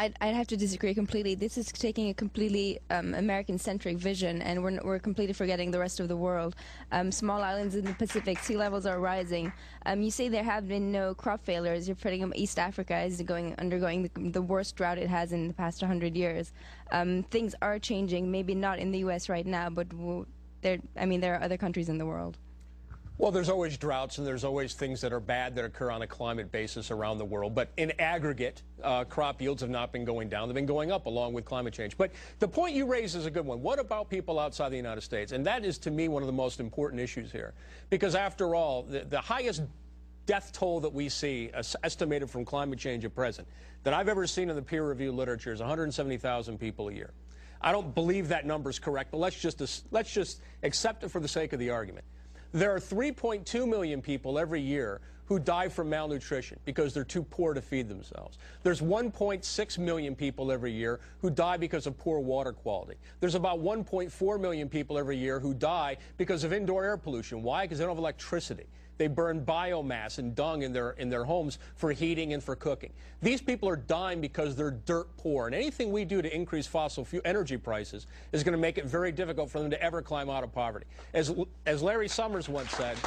I'd have to disagree completely. This is taking a completely American-centric vision, and we're completely forgetting the rest of the world. Small islands in the Pacific, sea levels are rising. You say there have been no crop failures. You're putting East Africa is undergoing the worst drought it has in the past 100 years. Things are changing, maybe not in the U.S. right now, but there are other countries in the world. Well, there's always droughts and there's always things that are bad that occur on a climate basis around the world. But in aggregate, crop yields have not been going down. They've been going up along with climate change. But the point you raise is a good one. What about people outside the United States? And that is, to me, one of the most important issues here. Because after all, the highest death toll that we see, estimated from climate change at present, that I've ever seen in the peer-reviewed literature is 170,000 people a year. I don't believe that number is correct, but let's just accept it for the sake of the argument. There are 3.2 million people every year who die from malnutrition because they're too poor to feed themselves. There's 1.6 million people every year who die because of poor water quality. There's about 1.4 million people every year who die because of indoor air pollution. Why? Because they don't have electricity. They burn biomass and dung in their homes for heating and for cooking. These people are dying because they're dirt poor, and anything we do to increase fossil fuel energy prices is going to make it very difficult for them to ever climb out of poverty. As Larry Summers once said.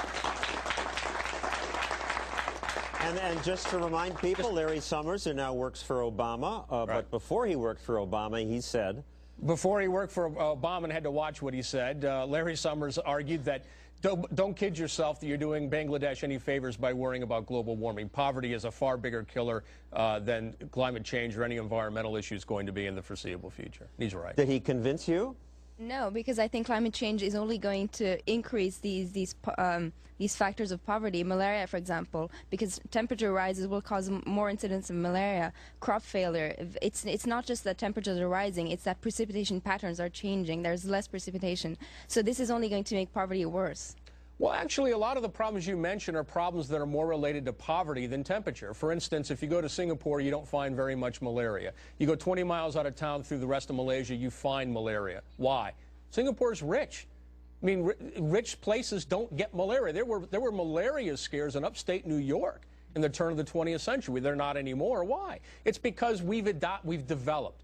And just to remind people, Larry Summers, who now works for Obama, Right. but before he worked for Obama, he said... Before he worked for Obama and had to watch what he said, Larry Summers argued that don't kid yourself that you're doing Bangladesh any favors by worrying about global warming. Poverty is a far bigger killer than climate change or any environmental issues going to be in the foreseeable future. He's right. Did he convince you? No, because I think climate change is only going to increase these factors of poverty. Malaria, for example, because temperature rises will cause more incidents of malaria. Crop failure. It's not just that temperatures are rising; it's that precipitation patterns are changing. There's less precipitation, so this is only going to make poverty worse. Well, actually, a lot of the problems you mention are problems that are more related to poverty than temperature. For instance, if you go to Singapore, you don't find very much malaria. You go 20 miles out of town through the rest of Malaysia, you find malaria. Why? Singapore's rich. I mean, rich places don't get malaria. There were malaria scares in upstate New York in the turn of the 20th century. They're not anymore. Why? It's because we've developed.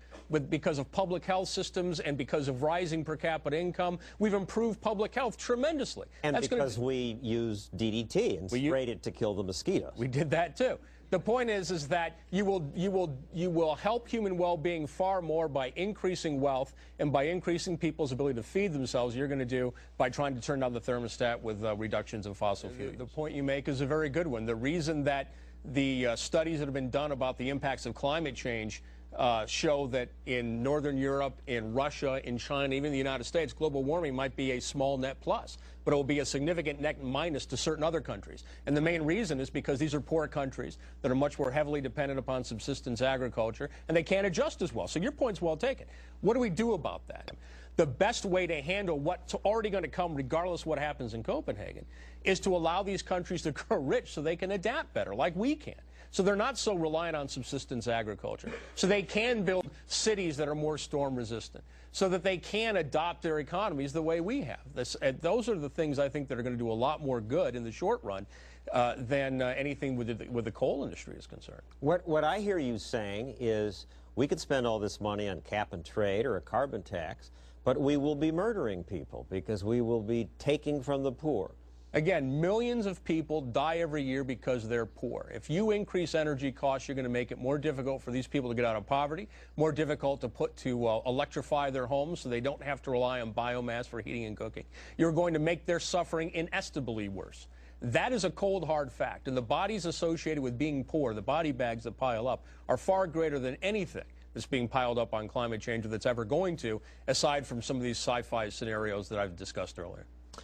Because of public health systems and because of rising per capita income, we've improved public health tremendously. And that's because we use DDT and sprayed it to kill the mosquitoes. We did that too. The point is that you will help human well-being far more by increasing wealth and by increasing people's ability to feed themselves. You're going to do by trying to turn down the thermostat with reductions in fossil fuels. The point you make is a very good one. The reason that the studies that have been done about the impacts of climate change show that in Northern Europe, in Russia, in China, even the United States, global warming might be a small net plus, but it will be a significant net minus to certain other countries. And the main reason is because these are poor countries that are much more heavily dependent upon subsistence agriculture, and they can't adjust as well. So your point's well taken. What do we do about that? The best way to handle what's already going to come, regardless of what happens in Copenhagen, is to allow these countries to grow rich so they can adapt better, like we can. So they're not so reliant on subsistence agriculture. So they can build cities that are more storm resistant. So that they can adopt their economies the way we have. Those are the things I think that are going to do a lot more good in the short run than anything with the coal industry is concerned. What I hear you saying is we could spend all this money on cap and trade or a carbon tax, but we will be murdering people because we will be taking from the poor. Again, millions of people die every year because they're poor. If you increase energy costs, you're going to make it more difficult for these people to get out of poverty, more difficult to electrify their homes so they don't have to rely on biomass for heating and cooking. You're going to make their suffering inestimably worse. That is a cold, hard fact. And the bodies associated with being poor, the body bags that pile up, are far greater than anything that's being piled up on climate change or that's ever going to, aside from some of these sci-fi scenarios that I've discussed earlier.